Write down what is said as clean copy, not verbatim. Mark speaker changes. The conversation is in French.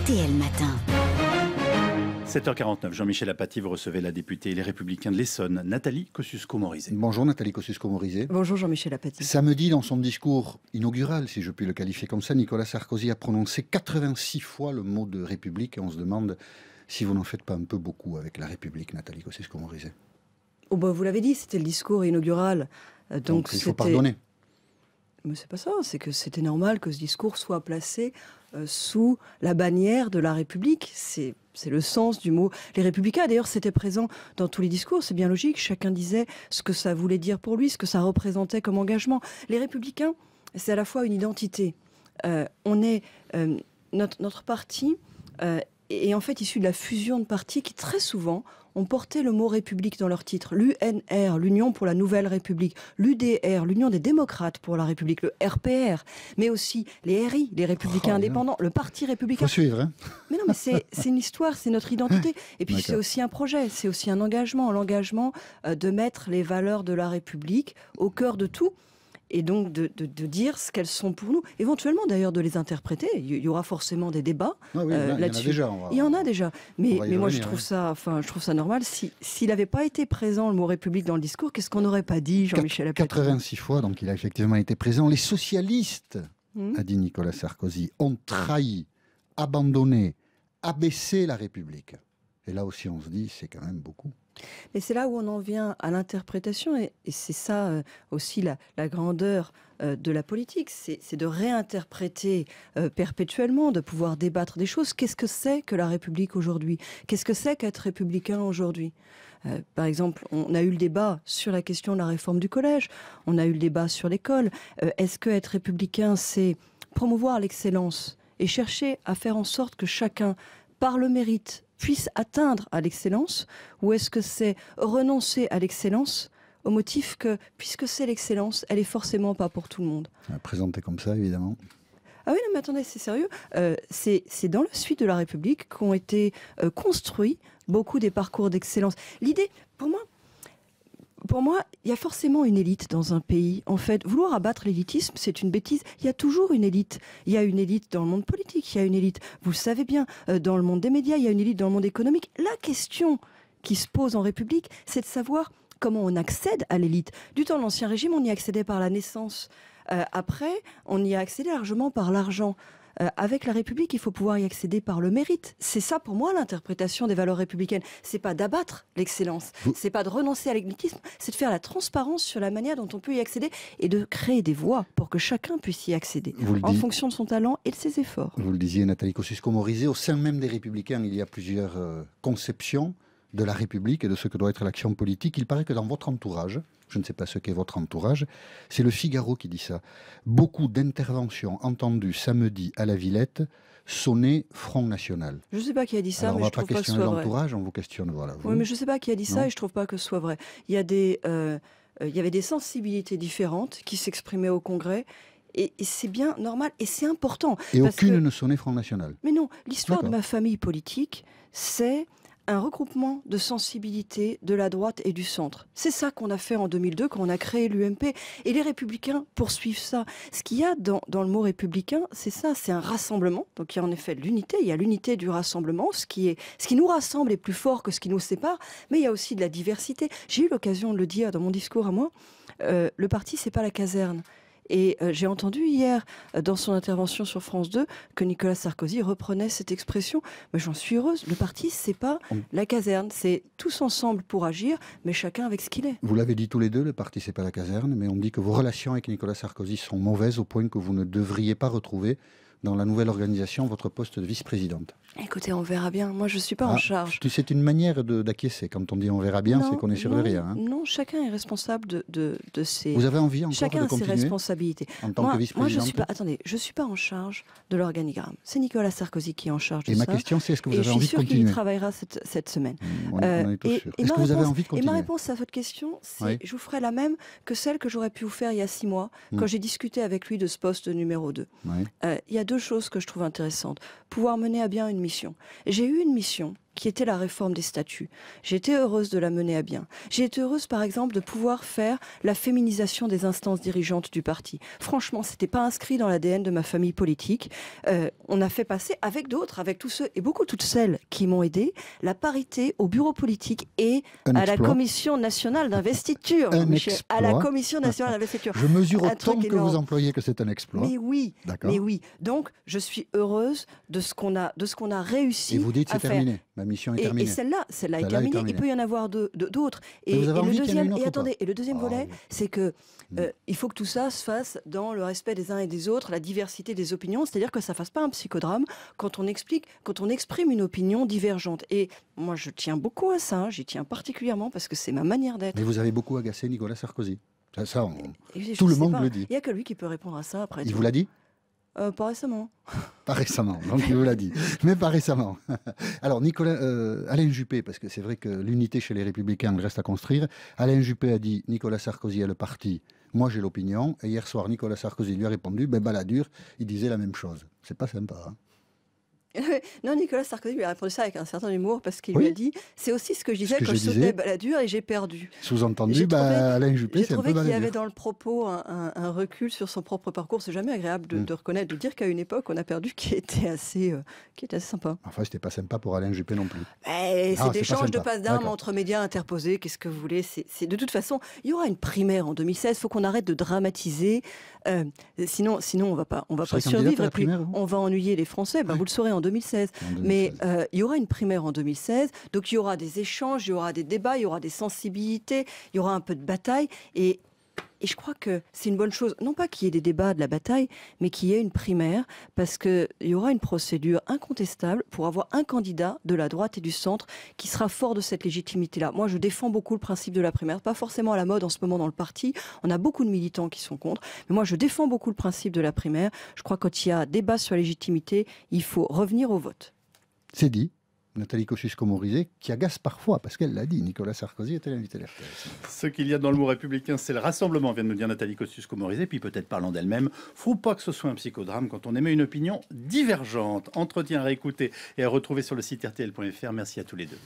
Speaker 1: RTL Matin.
Speaker 2: 7h49, Jean-Michel Apathy, vous recevez la députée Les Républicains de l'Essonne, Nathalie Kosciusko-Morizet.
Speaker 3: Bonjour Nathalie Kosciusko-Morizet.
Speaker 4: Bonjour Jean-Michel Apathy.
Speaker 3: Samedi, dans son discours inaugural, si je puis le qualifier comme ça, Nicolas Sarkozy a prononcé 86 fois le mot de République et on se demande si vous n'en faites pas un peu beaucoup avec la République, Nathalie Kosciusko-Morizet.
Speaker 4: Oh bah vous l'avez dit, c'était le discours inaugural.
Speaker 3: Donc il faut pardonner.
Speaker 4: Mais c'est pas ça, c'est que c'était normal que ce discours soit placé sous la bannière de la République. C'est le sens du mot. Les Républicains, d'ailleurs, c'était présent dans tous les discours. C'est bien logique. Chacun disait ce que ça voulait dire pour lui, ce que ça représentait comme engagement. Les Républicains, c'est à la fois une identité. Notre parti est en fait issu de la fusion de partis qui, très souvent, ont porté le mot République dans leur titre. L'UNR, l'Union pour la Nouvelle République, l'UDR, l'Union des démocrates pour la République, le RPR, mais aussi les RI, les Républicains indépendants, le Parti républicain.
Speaker 3: Faut suivre, hein.
Speaker 4: Mais non, mais c'est une histoire, c'est notre identité. Et puis c'est aussi un projet, c'est aussi un engagement, l'engagement de mettre les valeurs de la République au cœur de tout. Et donc de dire ce qu'elles sont pour nous, éventuellement d'ailleurs de les interpréter. Il y aura forcément des débats là-dessus. Il y en a déjà. Mais moi je trouve ça normal. S'il n'avait pas été présent le mot République dans le discours, qu'est-ce qu'on n'aurait pas dit, Jean-Michel Apathy ?
Speaker 3: 86 fois, donc il a effectivement été présent. Les socialistes, a dit Nicolas Sarkozy, ont trahi, abandonné, abaissé la République. Et là aussi on se dit, c'est quand même beaucoup.
Speaker 4: Et c'est là où on en vient à l'interprétation, et c'est ça aussi la grandeur de la politique, c'est de réinterpréter perpétuellement, de pouvoir débattre des choses. Qu'est-ce que c'est que la République aujourd'hui ? Qu'est-ce que c'est qu'être républicain aujourd'hui ? Par exemple, on a eu le débat sur la question de la réforme du collège, on a eu le débat sur l'école. Est-ce que être républicain, c'est promouvoir l'excellence et chercher à faire en sorte que chacun, par le mérite, puisse atteindre à l'excellence, ou est-ce que c'est renoncer à l'excellence au motif que, puisque c'est l'excellence, elle est forcément pas pour tout le monde.
Speaker 3: Présenté comme ça, évidemment.
Speaker 4: Ah oui, non, mais attendez, c'est sérieux. C'est dans la suite de la République qu'ont été construits beaucoup des parcours d'excellence. L'idée, pour moi, il y a forcément une élite dans un pays. En fait, vouloir abattre l'élitisme, c'est une bêtise. Il y a toujours une élite. Il y a une élite dans le monde politique, il y a une élite, vous le savez bien, dans le monde des médias, il y a une élite dans le monde économique. La question qui se pose en République, c'est de savoir comment on accède à l'élite. Du temps de l'Ancien Régime, on y accédait par la naissance. Après, on y a accédé largement par l'argent. Avec la République, il faut pouvoir y accéder par le mérite. C'est ça, pour moi, l'interprétation des valeurs républicaines. C'est pas d'abattre l'excellence, c'est pas de renoncer à l'élitisme, c'est de faire la transparence sur la manière dont on peut y accéder et de créer des voies pour que chacun puisse y accéder, en fonction de son talent et de ses efforts.
Speaker 3: Vous le disiez, Nathalie Kosciusko-Morizet, au sein même des Républicains, il y a plusieurs conceptions de la République et de ce que doit être l'action politique. Il paraît que dans votre entourage, je ne sais pas ce qu'est votre entourage, c'est le Figaro qui dit ça. Beaucoup d'interventions entendues samedi à la Villette sonnaient Front National.
Speaker 4: Je ne sais pas qui a dit ça,
Speaker 3: alors,
Speaker 4: mais je trouve pas que ce soit vrai.
Speaker 3: On va pas questionner l'entourage, on vous questionne. Voilà, vous.
Speaker 4: Oui, mais je ne sais pas qui a dit ça et je ne trouve pas que ce soit vrai. Il y avait des sensibilités différentes qui s'exprimaient au Congrès. Et c'est bien normal et c'est important.
Speaker 3: Et aucune ne sonnait Front National.
Speaker 4: Mais non, l'histoire de ma famille politique, c'est un regroupement de sensibilités de la droite et du centre. C'est ça qu'on a fait en 2002 quand on a créé l'UMP. Et les Républicains poursuivent ça. Ce qu'il y a dans le mot républicain, c'est ça, c'est un rassemblement. Donc il y a en effet l'unité, il y a l'unité du rassemblement. Ce qui nous rassemble est plus fort que ce qui nous sépare, mais il y a aussi de la diversité. J'ai eu l'occasion de le dire dans mon discours à moi, le parti, c'est pas la caserne. Et j'ai entendu hier, dans son intervention sur France 2, que Nicolas Sarkozy reprenait cette expression. Mais j'en suis heureuse. Le parti, c'est pas la caserne. C'est tous ensemble pour agir, mais chacun avec ce qu'il est.
Speaker 3: Vous l'avez dit tous les deux, le parti, c'est pas la caserne, mais on dit que vos relations avec Nicolas Sarkozy sont mauvaises au point que vous ne devriez pas retrouver dans la nouvelle organisation votre poste de vice-présidente.
Speaker 4: Écoutez, on verra bien. Moi, je ne suis pas en charge.
Speaker 3: C'est une manière d'acquiescer. Quand on dit on verra bien, c'est qu'on est sûr de rien. Hein.
Speaker 4: Non, chacun est responsable de ses...
Speaker 3: Vous avez envie encore
Speaker 4: chacun
Speaker 3: de continuer
Speaker 4: a ses responsabilités.
Speaker 3: En tant que vice-présidente.
Speaker 4: Je ne suis pas en charge de l'organigramme. C'est Nicolas Sarkozy qui est en charge de ça.
Speaker 3: Et ma question, c'est est-ce que vous avez envie de continuer ?
Speaker 4: Je suis sûre qu'il y travaillera cette semaine.
Speaker 3: On est tous sûrs. Est-ce que vous avez envie de continuer ?
Speaker 4: Et ma réponse à votre question, c'est je vous ferai la même que celle que j'aurais pu vous faire il y a 6 mois, quand j'ai discuté avec lui de ce poste numéro 2. Il y a 2 choses que je trouve intéressantes. Pouvoir mener à bien une mission. J'ai eu une mission qui était la réforme des statuts. J'ai été heureuse de la mener à bien. J'ai été heureuse, par exemple, de pouvoir faire la féminisation des instances dirigeantes du parti. Franchement, c'était pas inscrit dans l'ADN de ma famille politique. On a fait passer avec d'autres, avec tous ceux et beaucoup toutes celles qui m'ont aidé, la parité au bureau politique et à la Commission nationale d'investiture. À la Commission nationale d'investiture.
Speaker 3: Je mesure autant que vous employez que c'est un exploit.
Speaker 4: Mais oui, mais oui. Donc, je suis heureuse de ce qu'on a réussi.
Speaker 3: Et vous dites c'est
Speaker 4: faire.
Speaker 3: Terminé. Ma mission est terminée.
Speaker 4: Et celle-là est terminée. Il peut y en avoir d'autres. Et le deuxième volet, c'est que il faut que tout ça se fasse dans le respect des uns et des autres, la diversité des opinions. C'est-à-dire que ça ne fasse pas un psychodrame quand on exprime une opinion divergente. Et moi, je tiens beaucoup à ça. J'y tiens particulièrement parce que c'est ma manière d'être.
Speaker 3: Mais vous avez beaucoup agacé Nicolas Sarkozy. Tout le monde le dit.
Speaker 4: Il n'y a que lui qui peut répondre à ça. Après,
Speaker 3: il vous l'a dit?
Speaker 4: Pas récemment.
Speaker 3: Pas récemment, donc il vous l'a dit, mais pas récemment. Alors Alain Juppé, parce que c'est vrai que l'unité chez les Républicains reste à construire, Alain Juppé a dit Nicolas Sarkozy a le parti, moi j'ai l'opinion, et hier soir Nicolas Sarkozy lui a répondu, Balladur, il disait la même chose. C'est pas sympa, hein.
Speaker 4: Non, Nicolas Sarkozy lui a répondu ça avec un certain humour parce qu'il lui a dit c'est aussi ce que je disais quand je soutenais Balladur et j'ai perdu.
Speaker 3: Sous-entendu, Alain Juppé, c'est un peu Balladur.
Speaker 4: J'ai trouvé qu'il y avait dans le propos un recul sur son propre parcours. C'est jamais agréable de reconnaître, de dire qu'à une époque on a perdu, qui était assez sympa.
Speaker 3: Enfin, c'était pas sympa pour Alain Juppé non plus.
Speaker 4: Cet échange de passe d'armes entre médias interposés, qu'est-ce que vous voulez, c'est de toute façon, il y aura une primaire en 2016. Il faut qu'on arrête de dramatiser. Sinon, on va pas survivre et puis on va ennuyer les Français. Vous le saurez en 2016. Mais il y aura une primaire en 2016, donc il y aura des échanges, il y aura des débats, il y aura des sensibilités, il y aura un peu de bataille. Et je crois que c'est une bonne chose, non pas qu'il y ait des débats, de la bataille, mais qu'il y ait une primaire, parce qu'il y aura une procédure incontestable pour avoir un candidat de la droite et du centre qui sera fort de cette légitimité-là. Moi, je défends beaucoup le principe de la primaire, pas forcément à la mode en ce moment dans le parti. On a beaucoup de militants qui sont contre, mais moi, je défends beaucoup le principe de la primaire. Je crois que quand il y a débat sur la légitimité, il faut revenir au vote.
Speaker 3: C'est dit. Nathalie Kosciusko-Morizet, qui agace parfois, parce qu'elle l'a dit, Nicolas Sarkozy était l'invité de l'RTL.
Speaker 2: Ce qu'il y a dans le mot républicain, c'est le rassemblement, vient de nous dire Nathalie Kosciusko-Morizet, puis peut-être parlant d'elle-même, faut pas que ce soit un psychodrame quand on émet une opinion divergente. Entretien à réécouter et à retrouver sur le site rtl.fr. Merci à tous les deux.